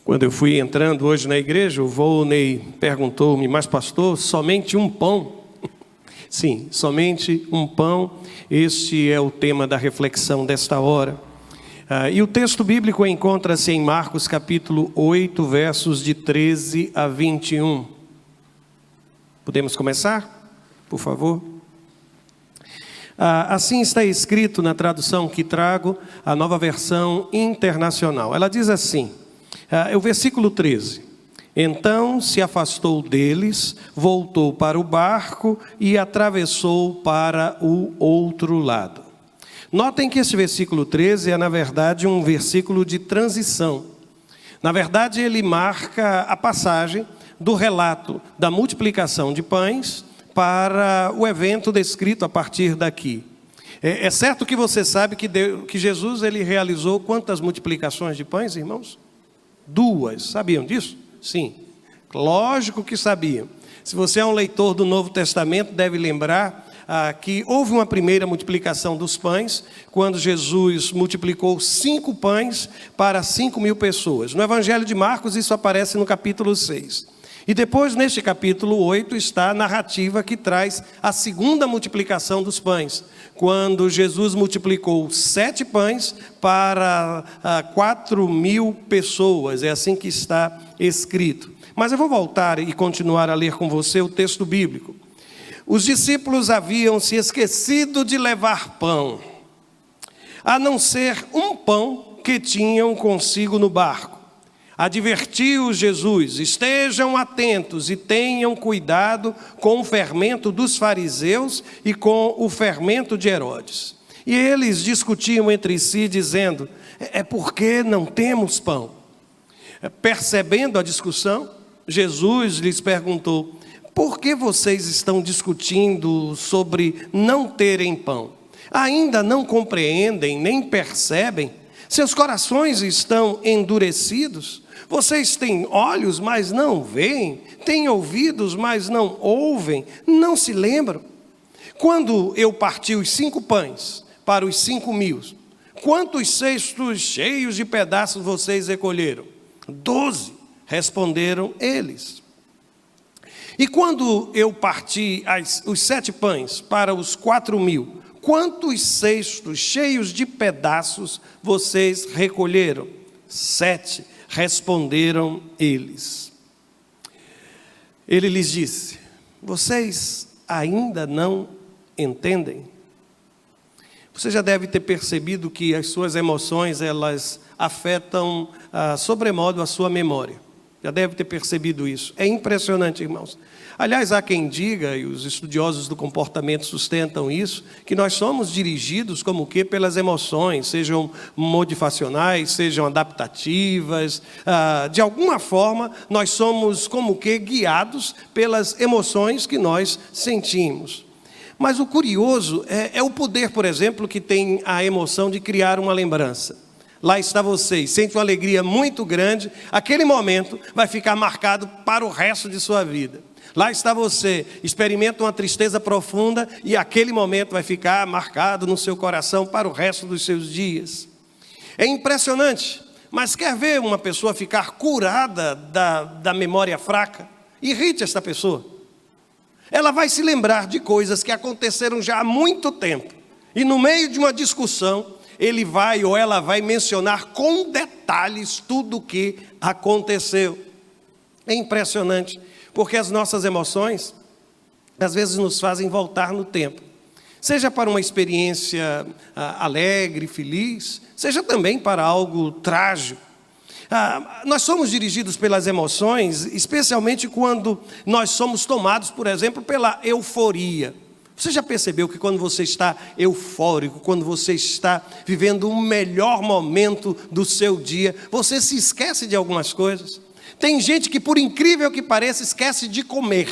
Quando eu fui entrando hoje na igreja, o Volney perguntou-me, mas pastor, somente um pão? Sim, somente um pão. Este é o tema da reflexão desta hora. E o texto bíblico encontra-se em Marcos capítulo 8, versos de 13 a 21. Podemos começar, por favor? Assim está escrito na tradução que trago, a Nova Versão Internacional. Ela diz assim, o versículo 13. Então se afastou deles, voltou para o barco e atravessou para o outro lado. Notem que esse versículo 13 é, na verdade, um versículo de transição. Na verdade, ele marca a passagem do relato da multiplicação de pães para o evento descrito a partir daqui. É certo que você sabe que Jesus ele realizou quantas multiplicações de pães, irmãos? 2. Sabiam disso? Sim. Lógico que sabiam. Se você é um leitor do Novo Testamento, deve lembrar que houve uma primeira multiplicação dos pães, quando Jesus multiplicou 5 pães para 5.000 pessoas. No Evangelho de Marcos, isso aparece no capítulo 6. E depois, neste capítulo 8, está a narrativa que traz a segunda multiplicação dos pães, quando Jesus multiplicou 7 pães para 4.000 pessoas. É assim que está escrito. Mas eu vou voltar e continuar a ler com você o texto bíblico. Os discípulos haviam se esquecido de levar pão, a não ser um pão que tinham consigo no barco. Advertiu Jesus, estejam atentos e tenham cuidado com o fermento dos fariseus e com o fermento de Herodes. E eles discutiam entre si, dizendo, é porque não temos pão. Percebendo a discussão, Jesus lhes perguntou, por que vocês estão discutindo sobre não terem pão? Ainda não compreendem, nem percebem? Seus corações estão endurecidos? Vocês têm olhos, mas não veem? Têm ouvidos, mas não ouvem? Não se lembram? Quando eu parti os 5 pães para os 5.000, quantos cestos cheios de pedaços vocês recolheram? 12, responderam eles. E quando eu parti os 7 pães para os 4.000, quantos cestos cheios de pedaços vocês recolheram? 7, responderam eles. Ele lhes disse, vocês ainda não entendem? Você já deve ter percebido que as suas emoções, elas afetam sobremodo a sua memória. Já deve ter percebido isso. É impressionante, irmãos. Aliás, há quem diga, e os estudiosos do comportamento sustentam isso, que nós somos dirigidos como o quê? Pelas emoções, sejam motivacionais, sejam adaptativas. De alguma forma, nós somos como o quê? Guiados pelas emoções que nós sentimos. Mas o curioso é o poder, por exemplo, que tem a emoção de criar uma lembrança. Lá está você, e sente uma alegria muito grande, aquele momento vai ficar marcado para o resto de sua vida. Lá está você, experimenta uma tristeza profunda e aquele momento vai ficar marcado no seu coração para o resto dos seus dias. É impressionante, mas quer ver uma pessoa ficar curada da memória fraca? Irrite esta pessoa. Ela vai se lembrar de coisas que aconteceram já há muito tempo. E no meio de uma discussão, ele vai ou ela vai mencionar com detalhes tudo o que aconteceu. É impressionante, porque as nossas emoções, às vezes nos fazem voltar no tempo. Seja para uma experiência alegre, feliz, seja também para algo trágico. Nós somos dirigidos pelas emoções, especialmente quando nós somos tomados, por exemplo, pela euforia. Você já percebeu que quando você está eufórico, quando você está vivendo o melhor momento do seu dia, você se esquece de algumas coisas? Tem gente que, por incrível que pareça, esquece de comer.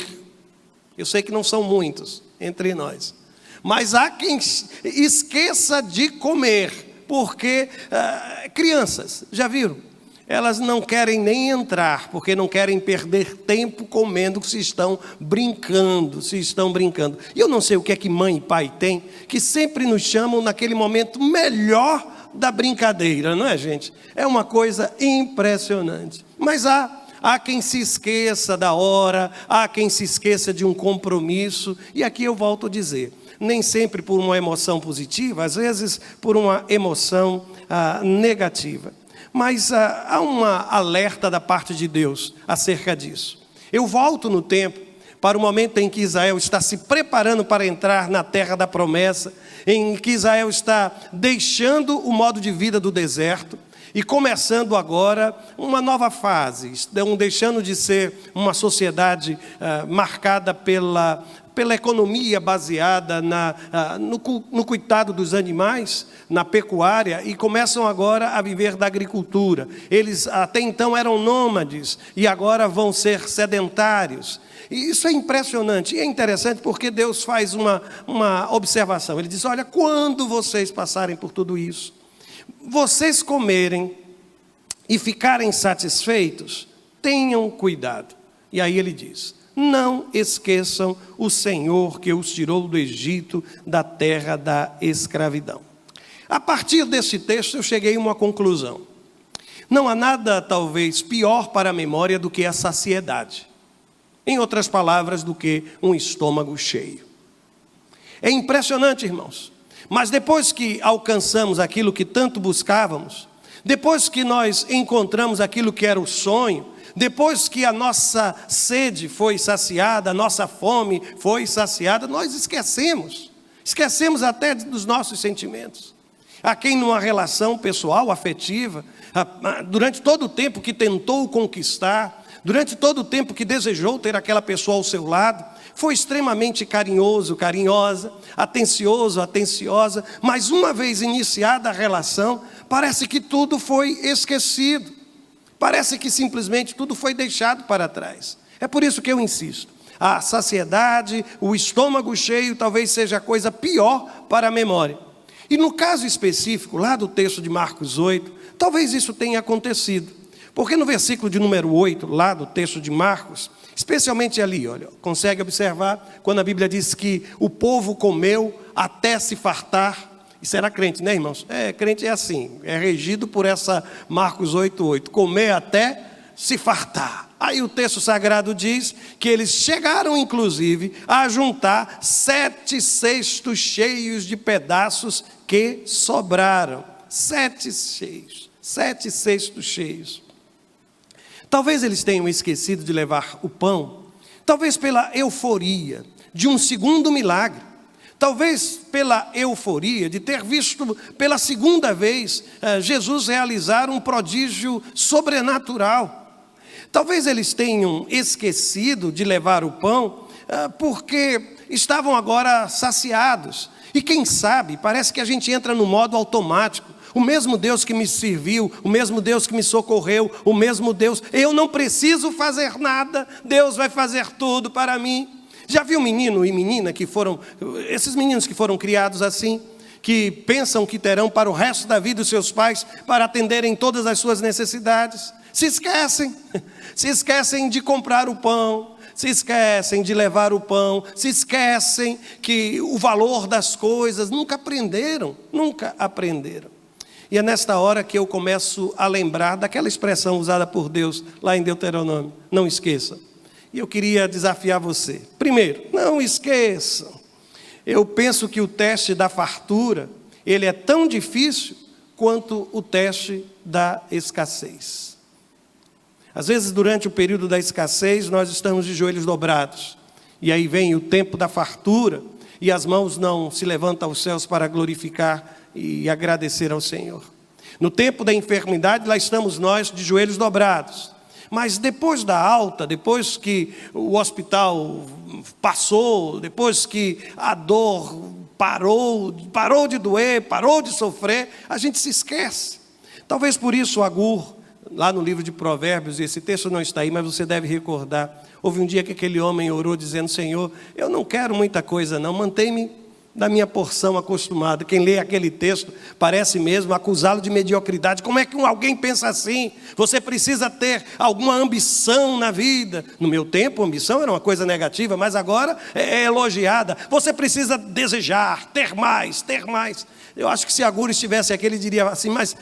Eu sei que não são muitos entre nós. Mas há quem esqueça de comer, porque crianças, já viram? Elas não querem nem entrar, porque não querem perder tempo comendo, se estão brincando. E eu não sei o que é que mãe e pai têm, que sempre nos chamam naquele momento melhor da brincadeira, não é, gente? É uma coisa impressionante. Mas há quem se esqueça da hora, há quem se esqueça de um compromisso. E aqui eu volto a dizer, nem sempre por uma emoção positiva, às vezes por uma emoção negativa. Mas há uma alerta da parte de Deus acerca disso. Eu volto no tempo para o momento em que Israel está se preparando para entrar na terra da promessa, em que Israel está deixando o modo de vida do deserto e começando agora uma nova fase, estão deixando de ser uma sociedade marcada pela economia baseada no cuidado dos animais, na pecuária, e começam agora a viver da agricultura. Eles até então eram nômades e agora vão ser sedentários. E isso é impressionante, e é interessante porque Deus faz uma observação. Ele diz, olha, quando vocês passarem por tudo isso, vocês comerem e ficarem satisfeitos, tenham cuidado. E aí ele diz, não esqueçam o Senhor que os tirou do Egito, da terra da escravidão. A partir desse texto eu cheguei a uma conclusão. Não há nada talvez pior para a memória do que a saciedade. Em outras palavras, do que um estômago cheio. É impressionante, irmãos. Mas depois que alcançamos aquilo que tanto buscávamos, depois que nós encontramos aquilo que era o sonho, depois que a nossa sede foi saciada, a nossa fome foi saciada, nós esquecemos até dos nossos sentimentos. Há quem numa relação pessoal, afetiva, durante todo o tempo que tentou conquistar, durante todo o tempo que desejou ter aquela pessoa ao seu lado, foi extremamente carinhoso, carinhosa, atencioso, atenciosa, mas uma vez iniciada a relação, parece que tudo foi esquecido. Parece que simplesmente tudo foi deixado para trás. É por isso que eu insisto. A saciedade, o estômago cheio, talvez seja a coisa pior para a memória. E no caso específico, lá do texto de Marcos 8, talvez isso tenha acontecido. Porque no versículo de número 8, lá do texto de Marcos, especialmente ali, olha, consegue observar quando a Bíblia diz que o povo comeu até se fartar. Isso era crente, né, irmãos? Crente é assim, é regido por essa Marcos 8:8, comer até se fartar. Aí o texto sagrado diz que eles chegaram, inclusive, a juntar 7 cestos cheios de pedaços que sobraram. 7 cestos cheios. Talvez eles tenham esquecido de levar o pão, talvez pela euforia de um segundo milagre, talvez pela euforia de ter visto pela segunda vez Jesus realizar um prodígio sobrenatural. Talvez eles tenham esquecido de levar o pão porque estavam agora saciados. E quem sabe, parece que a gente entra no modo automático. O mesmo Deus que me serviu, o mesmo Deus que me socorreu, o mesmo Deus, eu não preciso fazer nada, Deus vai fazer tudo para mim. Já viu menino e menina esses meninos que foram criados assim, que pensam que terão para o resto da vida os seus pais para atenderem todas as suas necessidades? Se esquecem de comprar o pão, se esquecem de levar o pão, se esquecem que o valor das coisas, nunca aprenderam. E é nesta hora que eu começo a lembrar daquela expressão usada por Deus lá em Deuteronômio, não esqueça. E eu queria desafiar você. Primeiro, não esqueçam. Eu penso que o teste da fartura, ele é tão difícil quanto o teste da escassez. Às vezes, durante o período da escassez, nós estamos de joelhos dobrados. E aí vem o tempo da fartura, e as mãos não se levantam aos céus para glorificar e agradecer ao Senhor. No tempo da enfermidade, lá estamos nós de joelhos dobrados. Mas depois da alta, depois que o hospital passou, depois que a dor parou de doer, parou de sofrer, a gente se esquece. Talvez por isso Agur, lá no livro de Provérbios, esse texto não está aí, mas você deve recordar. Houve um dia que aquele homem orou dizendo, Senhor, eu não quero muita coisa não, mantém-me da minha porção acostumada. Quem lê aquele texto parece mesmo acusá-lo de mediocridade. Como é que alguém pensa assim? Você precisa ter alguma ambição na vida. No meu tempo, ambição era uma coisa negativa, mas agora é elogiada. Você precisa desejar, ter mais, ter mais. Eu acho que se Aguro estivesse aqui, ele diria assim, mas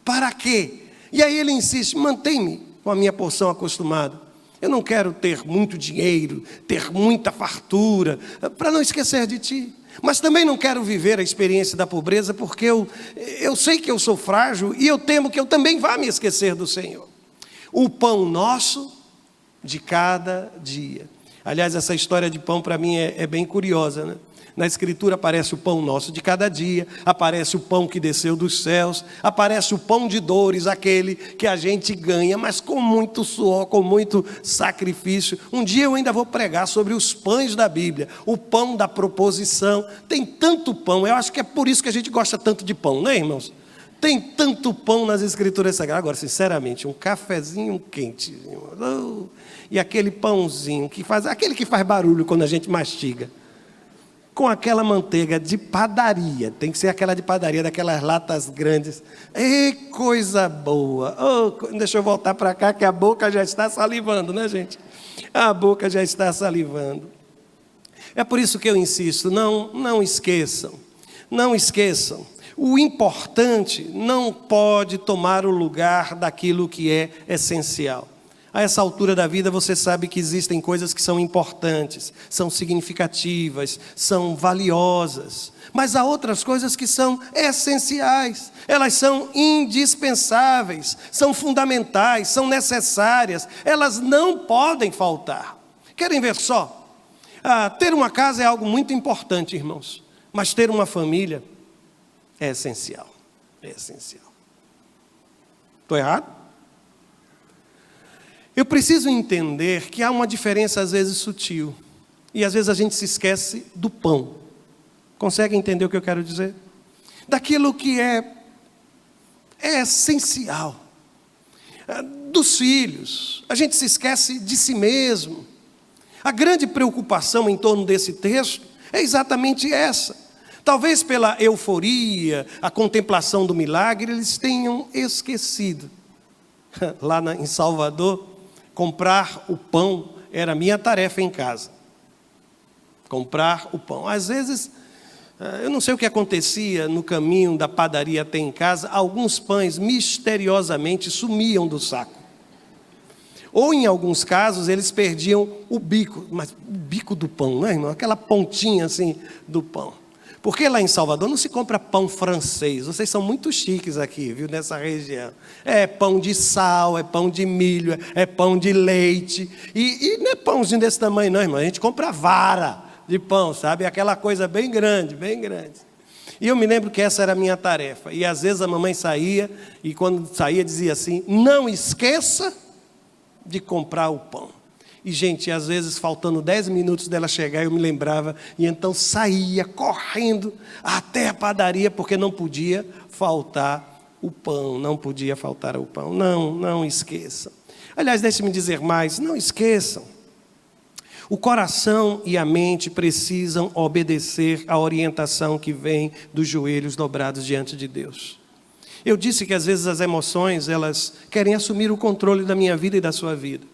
para quê? E aí ele insiste, mantém-me com a minha porção acostumada. Eu não quero ter muito dinheiro, ter muita fartura, para não esquecer de ti. Mas também não quero viver a experiência da pobreza, porque eu sei que eu sou frágil e eu temo que eu também vá me esquecer do Senhor. O pão nosso de cada dia. Aliás, essa história de pão para mim é bem curiosa, né? Na Escritura aparece o pão nosso de cada dia, aparece o pão que desceu dos céus, aparece o pão de dores, aquele que a gente ganha, mas com muito suor, com muito sacrifício. Um dia eu ainda vou pregar sobre os pães da Bíblia, o pão da proposição. Tem tanto pão, eu acho que é por isso que a gente gosta tanto de pão, né, irmãos? Tem tanto pão nas Escrituras Sagradas. Agora, sinceramente, um cafezinho quente, e aquele pãozinho, aquele que faz barulho quando a gente mastiga, com aquela manteiga de padaria, tem que ser aquela de padaria, daquelas latas grandes. Ei, coisa boa! Oh, deixa eu voltar para cá, que a boca já está salivando, né, gente? A boca já está salivando. É por isso que eu insisto, não esqueçam, não esqueçam. O importante não pode tomar o lugar daquilo que é essencial. A essa altura da vida você sabe que existem coisas que são importantes, são significativas, são valiosas. Mas há outras coisas que são essenciais, elas são indispensáveis, são fundamentais, são necessárias, elas não podem faltar. Querem ver só? Ter uma casa é algo muito importante, irmãos, mas ter uma família é essencial, é essencial. Estou errado? Eu preciso entender que há uma diferença às vezes sutil, e às vezes a gente se esquece do pão. Consegue entender o que eu quero dizer? Daquilo que é essencial. Dos filhos, a gente se esquece de si mesmo. A grande preocupação em torno desse texto é exatamente essa. Talvez pela euforia, a contemplação do milagre, eles tenham esquecido. Lá em Salvador, comprar o pão era a minha tarefa em casa. Comprar o pão. Às vezes, eu não sei o que acontecia no caminho da padaria até em casa, alguns pães misteriosamente sumiam do saco. Ou em alguns casos eles perdiam o bico, mas o bico do pão, não é, irmão? Aquela pontinha assim do pão. Porque lá em Salvador não se compra pão francês. Vocês são muito chiques aqui, viu, nessa região. É pão de sal, é pão de milho, é pão de leite. E não é pãozinho desse tamanho não, irmão. A gente compra vara de pão, sabe? Aquela coisa bem grande, bem grande. E eu me lembro que essa era a minha tarefa. E às vezes a mamãe saía, e quando saía dizia assim, não esqueça de comprar o pão. E, gente, às vezes, faltando 10 minutos dela chegar, eu me lembrava, e então saía correndo até a padaria, porque não podia faltar o pão, não podia faltar o pão. Não esqueçam. Aliás, deixe-me dizer mais, não esqueçam. O coração e a mente precisam obedecer à orientação que vem dos joelhos dobrados diante de Deus. Eu disse que, às vezes, as emoções, elas querem assumir o controle da minha vida e da sua vida.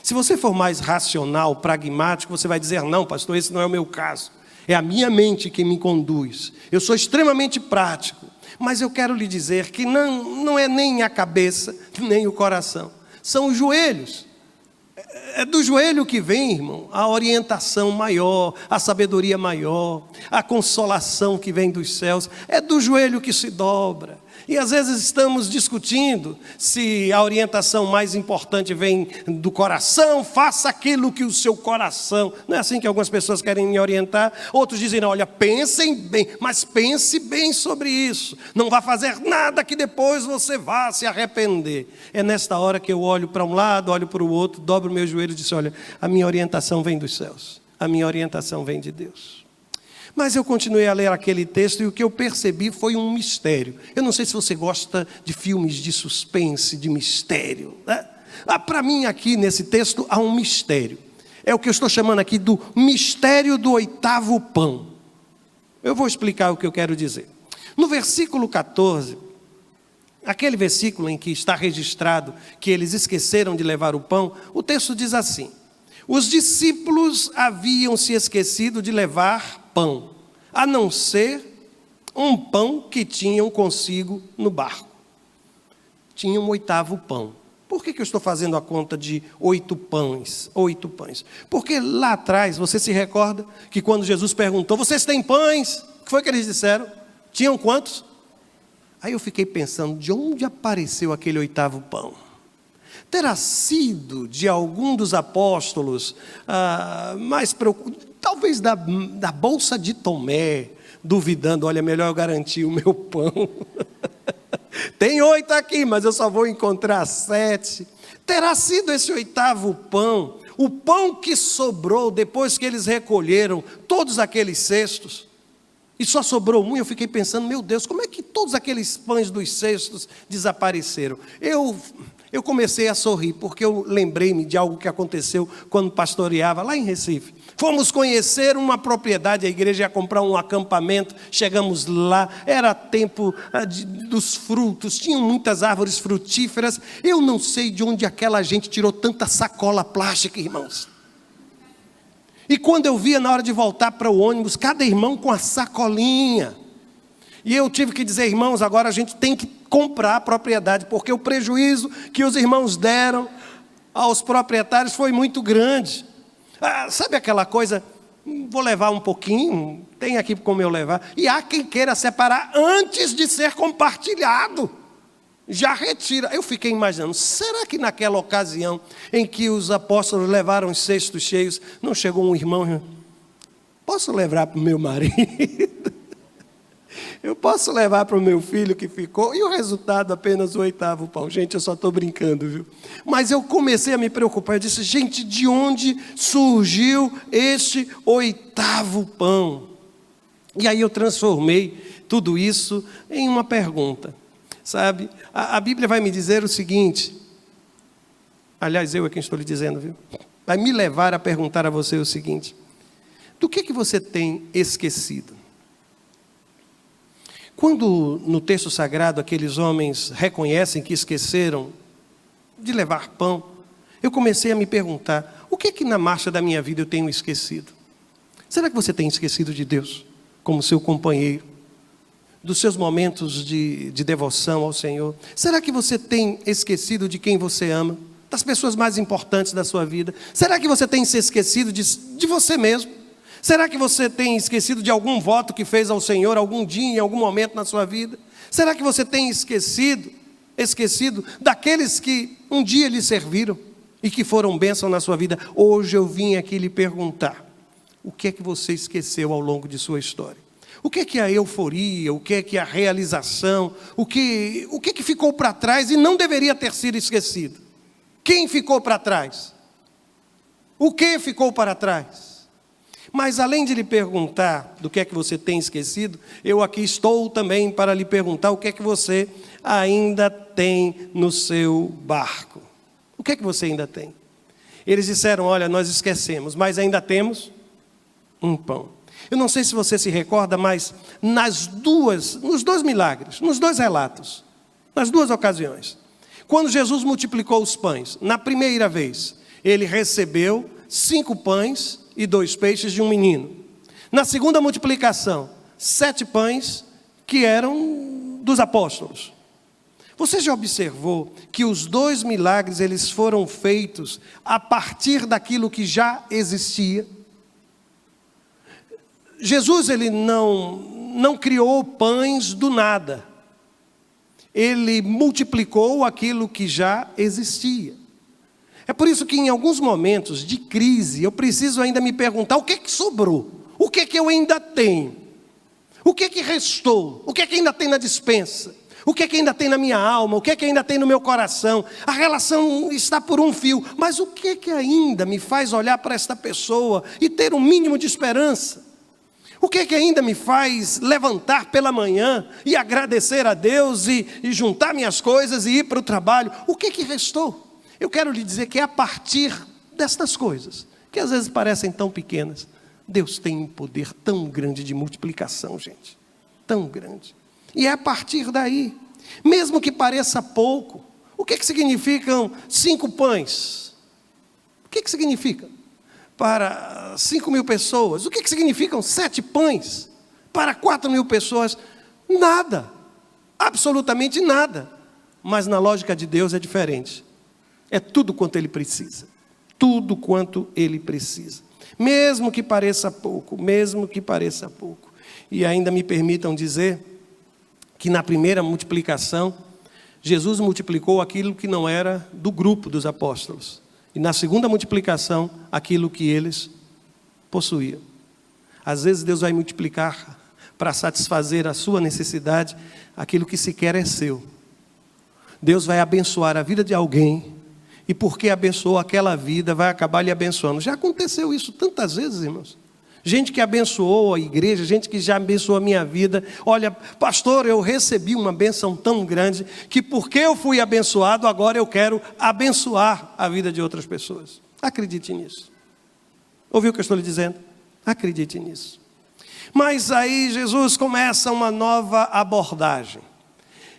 Se você for mais racional, pragmático, você vai dizer, não, pastor, esse não é o meu caso. É a minha mente que me conduz. Eu sou extremamente prático. Mas eu quero lhe dizer que não é nem a cabeça, nem o coração. São os joelhos. É do joelho que vem, irmão, a orientação maior, a sabedoria maior, a consolação que vem dos céus. É do joelho que se dobra. E às vezes estamos discutindo se a orientação mais importante vem do coração, faça aquilo que o seu coração... Não é assim que algumas pessoas querem me orientar? Outros dizem, olha, pensem bem, mas pense bem sobre isso. Não vá fazer nada que depois você vá se arrepender. É nesta hora que eu olho para um lado, olho para o outro, dobro meu joelho e disse, olha, a minha orientação vem dos céus. A minha orientação vem de Deus. Mas eu continuei a ler aquele texto e o que eu percebi foi um mistério. Eu não sei se você gosta de filmes de suspense, de mistério, né? Para mim aqui nesse texto há um mistério. É o que eu estou chamando aqui do mistério do 8º pão. Eu vou explicar o que eu quero dizer. No versículo 14, aquele versículo em que está registrado que eles esqueceram de levar o pão, o texto diz assim: os discípulos haviam se esquecido de levar pão, a não ser um pão que tinham consigo no barco. Tinha um 8º pão. Por que eu estou fazendo a conta de 8 pães? 8 pães. Porque lá atrás, você se recorda que quando Jesus perguntou, vocês têm pães? O que foi que eles disseram? Tinham quantos? Aí eu fiquei pensando, de onde apareceu aquele 8º pão? Terá sido de algum dos apóstolos, talvez da bolsa de Tomé, duvidando, olha, melhor eu garantir o meu pão. Tem 8 aqui, mas eu só vou encontrar 7. Terá sido esse 8º pão, o pão que sobrou depois que eles recolheram todos aqueles cestos, e só sobrou um. Eu fiquei pensando, meu Deus, como é que todos aqueles pães dos cestos desapareceram? Eu comecei a sorrir, porque eu lembrei-me de algo que aconteceu quando pastoreava lá em Recife. Fomos conhecer uma propriedade, a igreja ia comprar um acampamento, chegamos lá, era tempo dos frutos, tinham muitas árvores frutíferas. Eu não sei de onde aquela gente tirou tanta sacola plástica, irmãos. E quando eu via na hora de voltar para o ônibus, cada irmão com a sacolinha. E eu tive que dizer, irmãos, agora a gente tem que comprar a propriedade, porque o prejuízo que os irmãos deram aos proprietários foi muito grande. Sabe aquela coisa, vou levar um pouquinho, tem aqui como eu levar. E há quem queira separar antes de ser compartilhado. Já retira. Eu fiquei imaginando, será que naquela ocasião em que os apóstolos levaram os cestos cheios, não chegou um irmão, posso levar para o meu marido? Eu posso levar para o meu filho que ficou? E o resultado, apenas o 8º pão. Gente, eu só estou brincando, viu? Mas eu comecei a me preocupar. Eu disse, gente, de onde surgiu este 8º pão? E aí eu transformei tudo isso em uma pergunta. Sabe? A Bíblia vai me dizer o seguinte. Aliás, eu é quem estou lhe dizendo, viu? Vai me levar a perguntar a você o seguinte. Do que você tem esquecido? Quando no texto sagrado aqueles homens reconhecem que esqueceram de levar pão, eu comecei a me perguntar, o que na marcha da minha vida eu tenho esquecido? Será que você tem esquecido de Deus como seu companheiro? Dos seus momentos de devoção ao Senhor? Será que você tem esquecido de quem você ama? Das pessoas mais importantes da sua vida? Será que você tem se esquecido de você mesmo? Será que você tem esquecido de algum voto que fez ao Senhor algum dia, em algum momento na sua vida? Será que você tem esquecido daqueles que um dia lhe serviram e que foram bênção na sua vida? Hoje eu vim aqui lhe perguntar, o que é que você esqueceu ao longo de sua história? O que é a euforia, o que é a realização, o que ficou para trás e não deveria ter sido esquecido? Quem ficou para trás? O que ficou para trás? Mas além de lhe perguntar do que é que você tem esquecido, eu aqui estou também para lhe perguntar o que é que você ainda tem no seu barco. O que é que você ainda tem? Eles disseram, olha, nós esquecemos, mas ainda temos um pão. Eu não sei se você se recorda, mas nos dois milagres, nos 2 relatos, nas 2 ocasiões, quando Jesus multiplicou os pães, na primeira vez, ele recebeu 5 pães e 2 peixes de um menino. Na segunda multiplicação, 7 pães que eram dos apóstolos. Você já observou que os 2 milagres eles foram feitos a partir daquilo que já existia? Jesus ele não criou pães do nada. Ele multiplicou aquilo que já existia. É por isso que em alguns momentos de crise, eu preciso ainda me perguntar o que sobrou? O que eu ainda tenho? O que restou? O que ainda tem na despensa? O que ainda tem na minha alma? O que ainda tem no meu coração? A relação está por um fio, mas o que ainda me faz olhar para esta pessoa e ter um mínimo de esperança? O que ainda me faz levantar pela manhã e agradecer a Deus e juntar minhas coisas e ir para o trabalho? O que restou? Eu quero lhe dizer que é a partir destas coisas, que às vezes parecem tão pequenas, Deus tem um poder tão grande de multiplicação, gente. Tão grande. E é a partir daí, mesmo que pareça pouco, o que significam 5 pães? O que significa? Para 5.000 pessoas. O que significam 7 pães? Para 4.000 pessoas? Nada. Absolutamente nada. Mas na lógica de Deus é diferente. É tudo quanto Ele precisa. Tudo quanto Ele precisa. Mesmo que pareça pouco, mesmo que pareça pouco. E ainda me permitam dizer que na primeira multiplicação, Jesus multiplicou aquilo que não era do grupo dos apóstolos. E na segunda multiplicação, aquilo que eles possuíam. Às vezes Deus vai multiplicar para satisfazer a sua necessidade, aquilo que sequer é seu. Deus vai abençoar a vida de alguém, e porque abençoou aquela vida, vai acabar lhe abençoando. Já aconteceu isso tantas vezes, irmãos. Gente que abençoou a igreja, gente que já abençoou a minha vida. Olha, pastor, eu recebi uma bênção tão grande, que porque eu fui abençoado, agora eu quero abençoar a vida de outras pessoas. Acredite nisso. Ouviu o que eu estou lhe dizendo? Acredite nisso. Mas aí Jesus começa uma nova abordagem.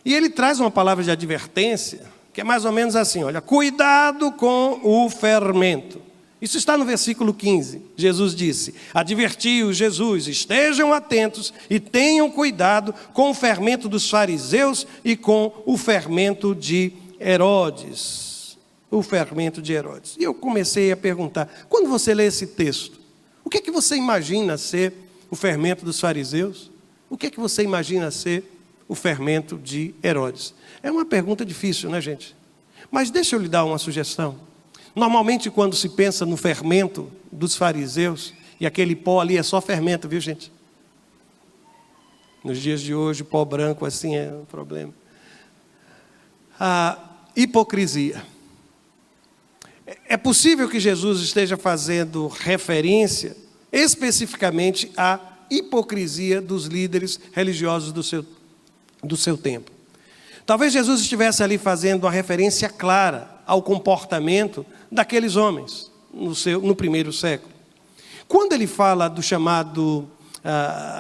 E ele traz uma palavra de advertência, que é mais ou menos assim, olha, cuidado com o fermento. Isso está no versículo 15. Jesus disse, advertiu Jesus, estejam atentos e tenham cuidado com o fermento dos fariseus e com o fermento de Herodes. O fermento de Herodes. E eu comecei a perguntar, quando você lê esse texto, o que é que você imagina ser o fermento dos fariseus? O que é que você imagina ser o fermento de Herodes? É uma pergunta difícil, né, gente? Mas deixa eu lhe dar uma sugestão. Normalmente, quando se pensa no fermento dos fariseus, e aquele pó ali é só fermento, viu, gente? Nos dias de hoje, pó branco assim é um problema. A hipocrisia. É possível que Jesus esteja fazendo referência especificamente à hipocrisia dos líderes religiosos do seu tempo. Talvez Jesus estivesse ali fazendo uma referência clara ao comportamento daqueles homens no primeiro século. Quando ele fala do chamado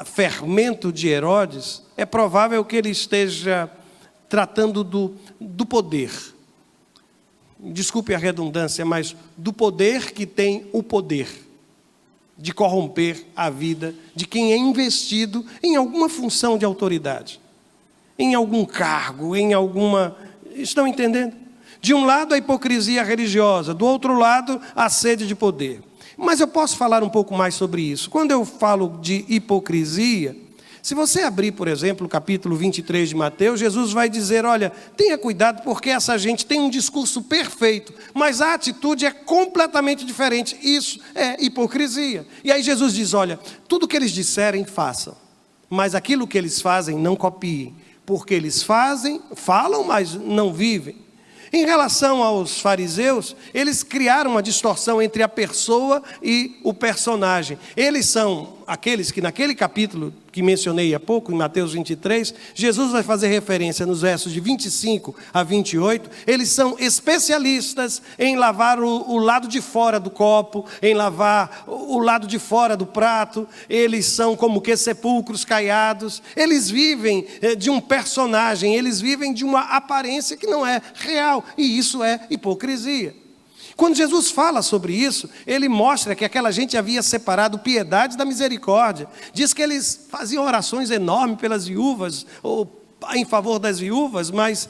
fermento de Herodes, é provável que ele esteja tratando do poder. Desculpe a redundância, mas do poder que tem o poder de corromper a vida de quem é investido em alguma função de autoridade, em algum cargo, em alguma... Estão entendendo? De um lado a hipocrisia religiosa, do outro lado a sede de poder. Mas eu posso falar um pouco mais sobre isso. Quando eu falo de hipocrisia, se você abrir, por exemplo, o capítulo 23 de Mateus, Jesus vai dizer, olha, tenha cuidado porque essa gente tem um discurso perfeito, mas a atitude é completamente diferente. Isso é hipocrisia. E aí Jesus diz, olha, tudo que eles disserem, façam. Mas aquilo que eles fazem, não copiem. Porque eles falam, mas não vivem. Em relação aos fariseus, eles criaram uma distorção entre a pessoa e o personagem. Eles são aqueles que naquele capítulo que mencionei há pouco, em Mateus 23, Jesus vai fazer referência nos versos de 25 a 28, eles são especialistas em lavar o lado de fora do copo, em lavar o lado de fora do prato, eles são como que sepulcros caiados, eles vivem de um personagem, eles vivem de uma aparência que não é real, e isso é hipocrisia. Quando Jesus fala sobre isso, ele mostra que aquela gente havia separado piedade da misericórdia. Diz que eles faziam orações enormes pelas viúvas, ou em favor das viúvas, mas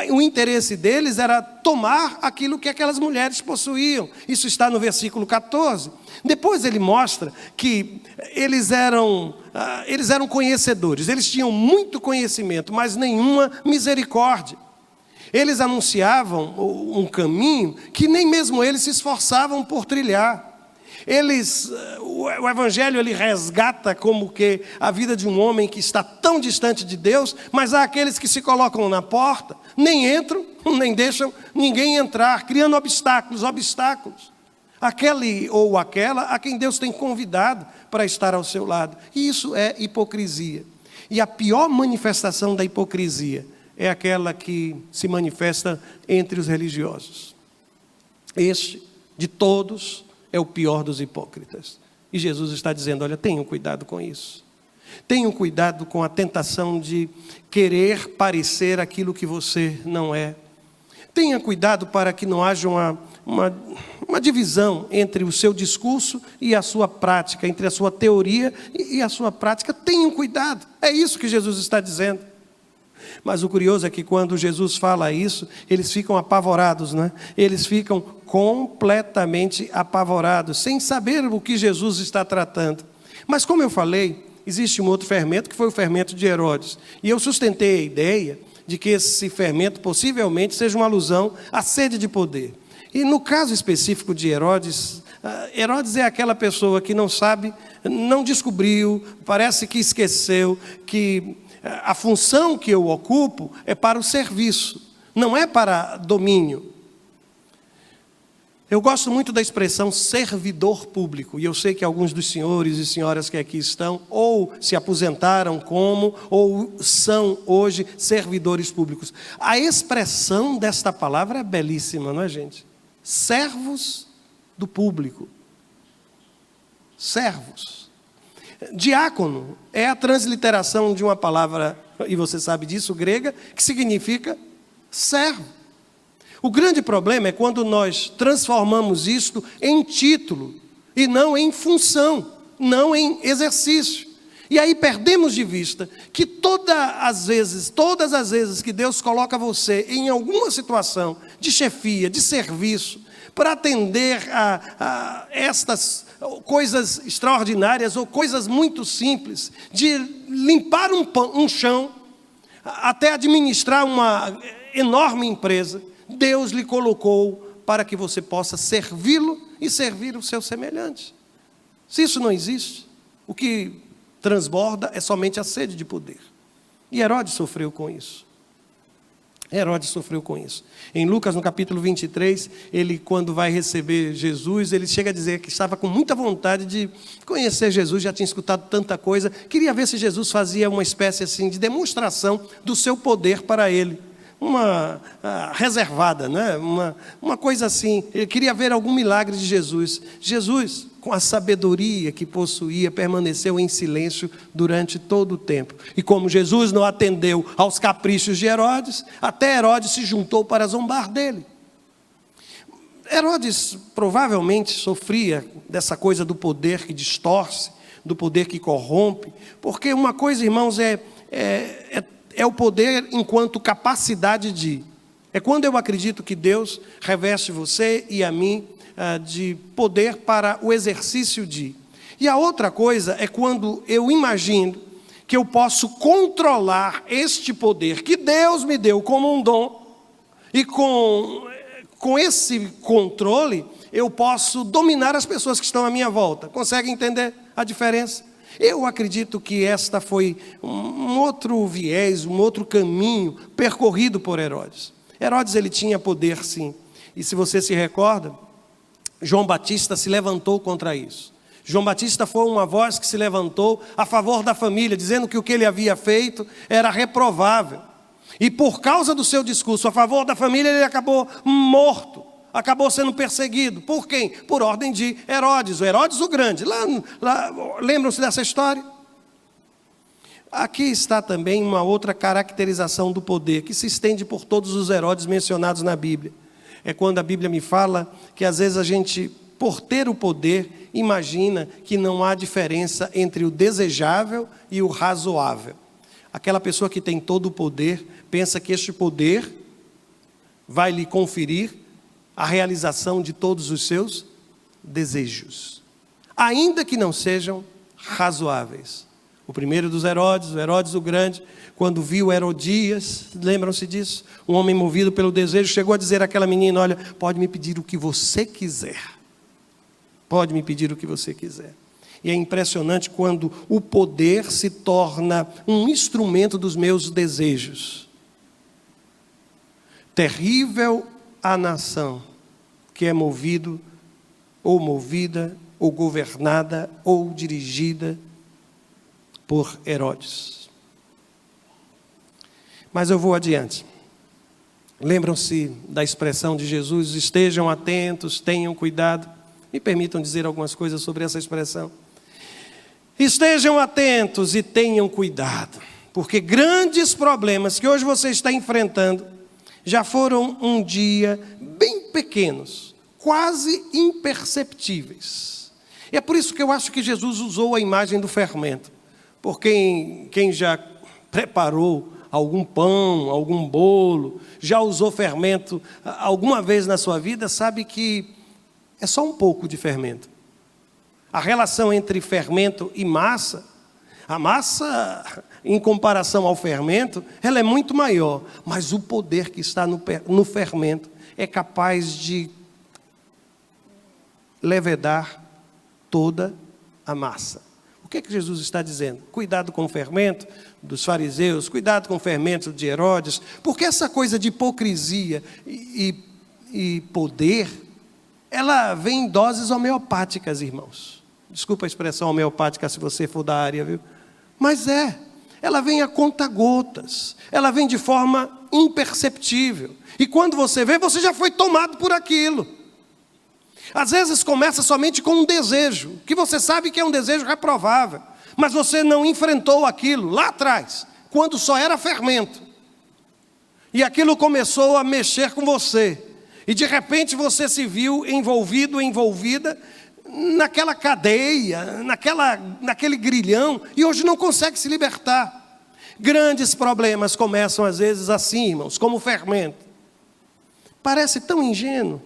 o interesse deles era tomar aquilo que aquelas mulheres possuíam. Isso está no versículo 14. Depois ele mostra que eles eram conhecedores, eles tinham muito conhecimento, mas nenhuma misericórdia. Eles anunciavam um caminho que nem mesmo eles se esforçavam por trilhar. O Evangelho ele resgata como que a vida de um homem que está tão distante de Deus, mas há aqueles que se colocam na porta, nem entram, nem deixam ninguém entrar, criando obstáculos. Aquele ou aquela a quem Deus tem convidado para estar ao seu lado. E isso é hipocrisia. E a pior manifestação da hipocrisia é aquela que se manifesta entre os religiosos. Este, de todos, é o pior dos hipócritas. E Jesus está dizendo, olha, tenham cuidado com isso. Tenham cuidado com a tentação de querer parecer aquilo que você não é. Tenha cuidado para que não haja uma divisão entre o seu discurso e a sua prática, entre a sua teoria e a sua prática. Tenham cuidado, é isso que Jesus está dizendo. Mas o curioso é que quando Jesus fala isso, eles ficam apavorados, né? Eles ficam completamente apavorados, sem saber o que Jesus está tratando. Mas como eu falei, existe um outro fermento, que foi o fermento de Herodes. E eu sustentei a ideia de que esse fermento possivelmente seja uma alusão à sede de poder. E no caso específico de Herodes, Herodes é aquela pessoa que não sabe, não descobriu, parece que esqueceu que a função que eu ocupo é para o serviço, não é para domínio. Eu gosto muito da expressão servidor público, e eu sei que alguns dos senhores e senhoras que aqui estão, ou se aposentaram como, ou são hoje servidores públicos. A expressão desta palavra é belíssima, não é, gente? Servos do público. Servos. Diácono é a transliteração de uma palavra, e você sabe disso, grega, que significa servo. O grande problema é quando nós transformamos isto em título, e não em função, não em exercício. E aí perdemos de vista que todas as vezes que Deus coloca você em alguma situação de chefia, de serviço, para atender a estas coisas extraordinárias ou coisas muito simples, de limpar um chão, até administrar uma enorme empresa, Deus lhe colocou para que você possa servi-lo e servir o seu semelhante. Se isso não existe, o que transborda é somente a sede de poder. E Herodes sofreu com isso. Herodes sofreu com isso. Em Lucas, no capítulo 23, ele, quando vai receber Jesus, ele chega a dizer que estava com muita vontade de conhecer Jesus, já tinha escutado tanta coisa, queria ver se Jesus fazia uma espécie assim de demonstração do seu poder para ele. Uma reservada, né? uma coisa assim, ele queria ver algum milagre de Jesus. Jesus, com a sabedoria que possuía, permaneceu em silêncio durante todo o tempo. E como Jesus não atendeu aos caprichos de Herodes, até Herodes se juntou para zombar dele. Herodes provavelmente sofria dessa coisa do poder que distorce, do poder que corrompe, porque uma coisa, irmãos, é o poder enquanto capacidade de. É quando eu acredito que Deus reveste você e a mim de poder para o exercício de. E a outra coisa é quando eu imagino que eu posso controlar este poder que Deus me deu como um dom, e com esse controle eu posso dominar as pessoas que estão à minha volta. Consegue entender a diferença? Eu acredito que esta foi um outro viés, um outro caminho percorrido por Herodes. Herodes, ele tinha poder, sim. E se você se recorda, João Batista se levantou contra isso. João Batista foi uma voz que se levantou a favor da família, dizendo que o que ele havia feito era reprovável. E por causa do seu discurso a favor da família, ele acabou morto. Acabou sendo perseguido. Por quem? Por ordem de Herodes, o Herodes o Grande. Lembram-se dessa história? Aqui está também uma outra caracterização do poder, que se estende por todos os Herodes mencionados na Bíblia. É quando a Bíblia me fala que às vezes a gente, por ter o poder, imagina que não há diferença entre o desejável e o razoável. Aquela pessoa que tem todo o poder, pensa que este poder vai lhe conferir a realização de todos os seus desejos, ainda que não sejam razoáveis. O primeiro dos Herodes, o Herodes o Grande, quando viu Herodias, lembram-se disso? Um homem movido pelo desejo, chegou a dizer àquela menina, olha, pode me pedir o que você quiser. Pode me pedir o que você quiser. E é impressionante quando o poder se torna um instrumento dos meus desejos. Terrível a nação que é movido, ou movida, ou governada, ou dirigida por Herodes. Mas eu vou adiante. Lembram-se da expressão de Jesus, estejam atentos, tenham cuidado. Me permitam dizer algumas coisas sobre essa expressão. Estejam atentos e tenham cuidado, porque grandes problemas que hoje você está enfrentando já foram um dia bem pequenos, quase imperceptíveis. E é por isso que eu acho que Jesus usou a imagem do fermento. Porque quem já preparou algum pão, algum bolo, já usou fermento alguma vez na sua vida, sabe que é só um pouco de fermento. A relação entre fermento e massa, a massa, em comparação ao fermento, ela é muito maior. Mas o poder que está no fermento é capaz de levedar toda a massa. O que é que Jesus está dizendo? Cuidado com o fermento dos fariseus, cuidado com o fermento de Herodes, porque essa coisa de hipocrisia e poder, ela vem em doses homeopáticas, irmãos. Desculpa a expressão homeopática se você for da área, viu? Mas ela vem a conta-gotas, ela vem de forma imperceptível. E quando você vê, você já foi tomado por aquilo. Às vezes começa somente com um desejo, que você sabe que é um desejo reprovável, mas você não enfrentou aquilo lá atrás, quando só era fermento. E aquilo começou a mexer com você. E de repente você se viu envolvido, envolvida naquela cadeia, naquele grilhão, e hoje não consegue se libertar. Grandes problemas começam às vezes assim, irmãos, como o fermento. Parece tão ingênuo,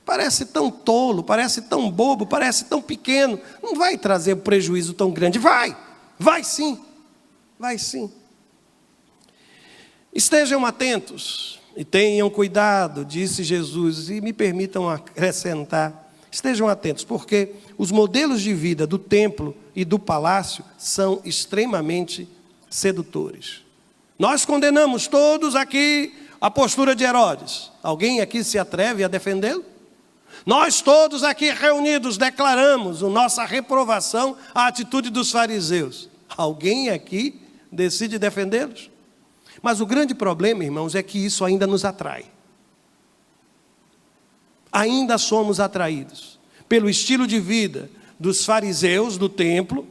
parece tão tolo, parece tão bobo, parece tão pequeno. Não vai trazer um prejuízo tão grande. Vai sim, vai sim. Estejam atentos e tenham cuidado, disse Jesus, e me permitam acrescentar. Estejam atentos, porque os modelos de vida do templo e do palácio são extremamente sedutores. Nós condenamos todos aqui a postura de Herodes. Alguém aqui se atreve a defendê-lo? Nós todos aqui reunidos declaramos a nossa reprovação à atitude dos fariseus. Alguém aqui decide defendê-los? Mas o grande problema, irmãos, é que isso ainda nos atrai. Ainda somos atraídos pelo estilo de vida dos fariseus do templo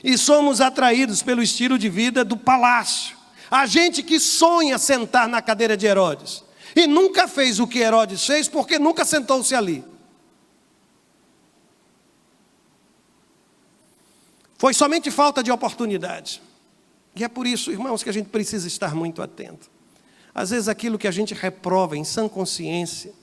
e somos atraídos pelo estilo de vida do palácio. A gente que sonha sentar na cadeira de Herodes e nunca fez o que Herodes fez porque nunca sentou-se ali. Foi somente falta de oportunidade. E é por isso, irmãos, que a gente precisa estar muito atento. Às vezes aquilo que a gente reprova em sã consciência,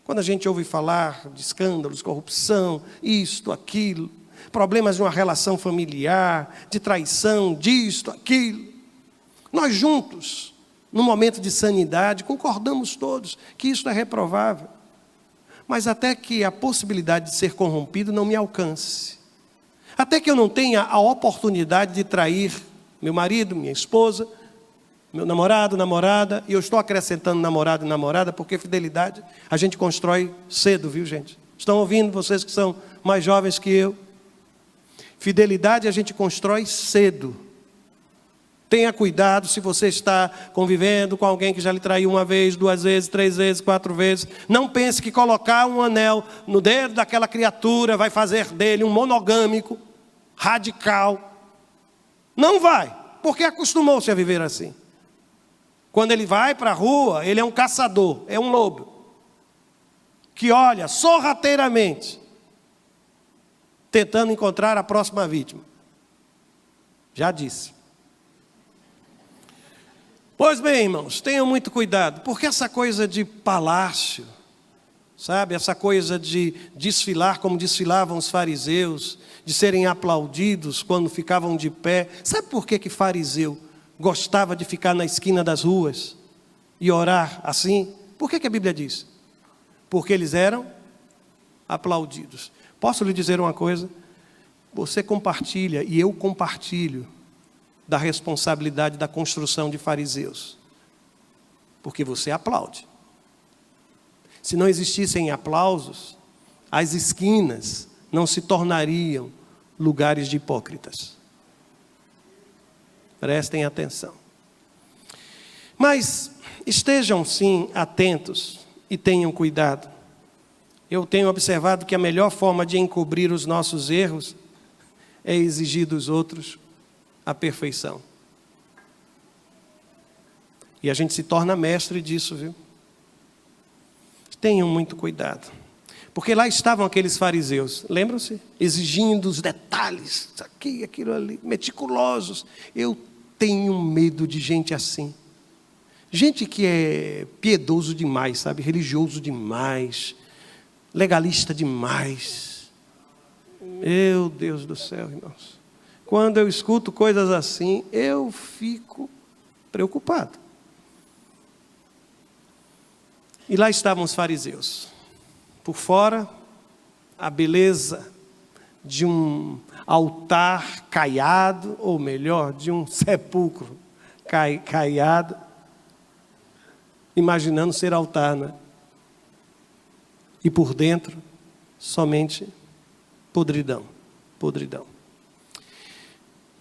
quando a gente ouve falar de escândalos, corrupção, isto, aquilo, problemas de uma relação familiar, de traição, disto, aquilo, nós juntos, no momento de sanidade, concordamos todos que isso é reprovável. Mas até que a possibilidade de ser corrompido não me alcance, até que eu não tenha a oportunidade de trair meu marido, minha esposa, meu namorado, namorada, e eu estou acrescentando namorado e namorada, porque fidelidade a gente constrói cedo, viu, gente? Estão ouvindo, vocês que são mais jovens que eu? Fidelidade a gente constrói cedo. Tenha cuidado se você está convivendo com alguém que já lhe traiu uma vez, 2 vezes, 3 vezes, 4 vezes. Não pense que colocar um anel no dedo daquela criatura vai fazer dele um monogâmico, radical. Não vai, porque acostumou-se a viver assim. Quando ele vai para a rua, ele é um caçador, é um lobo, que olha sorrateiramente, tentando encontrar a próxima vítima. Já disse. Pois bem, irmãos, tenham muito cuidado, porque essa coisa de palácio, sabe, essa coisa de desfilar como desfilavam os fariseus, de serem aplaudidos quando ficavam de pé. Sabe por que fariseu gostava de ficar na esquina das ruas e orar assim? Por que a Bíblia diz? Porque eles eram aplaudidos. Posso lhe dizer uma coisa? Você compartilha e eu compartilho da responsabilidade da construção de fariseus, porque você aplaude. Se não existissem aplausos, as esquinas não se tornariam lugares de hipócritas. Prestem atenção. Mas estejam sim atentos e tenham cuidado, Eu tenho observado que a melhor forma de encobrir os nossos erros é exigir dos outros a perfeição. E a gente se torna mestre disso, viu? Tenham muito cuidado. Porque lá estavam aqueles fariseus, lembram-se? Exigindo os detalhes, isso aqui, aquilo ali, meticulosos. Eu tenho medo de gente assim. Gente que é piedoso demais, sabe? Religioso demais. Legalista demais. Meu Deus do céu, irmãos. Quando eu escuto coisas assim, eu fico preocupado. E lá estavam os fariseus. Por fora, a beleza de um altar caiado, ou melhor, de um sepulcro caiado, imaginando ser altar, né? E por dentro, somente podridão, podridão.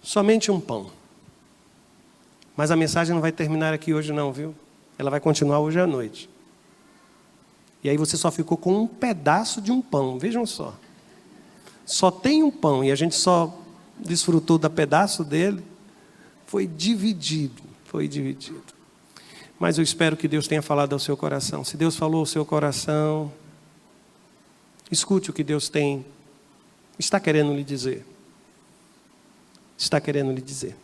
Somente um pão. Mas a mensagem não vai terminar aqui hoje não, viu? Ela vai continuar hoje à noite. E aí você só ficou com um pedaço de um pão, vejam só. Só tem um pão e a gente só desfrutou do pedaço dele. Foi dividido, foi dividido. Mas eu espero que Deus tenha falado ao seu coração. Se Deus falou ao seu coração, escute o que Deus está querendo lhe dizer. Está querendo lhe dizer.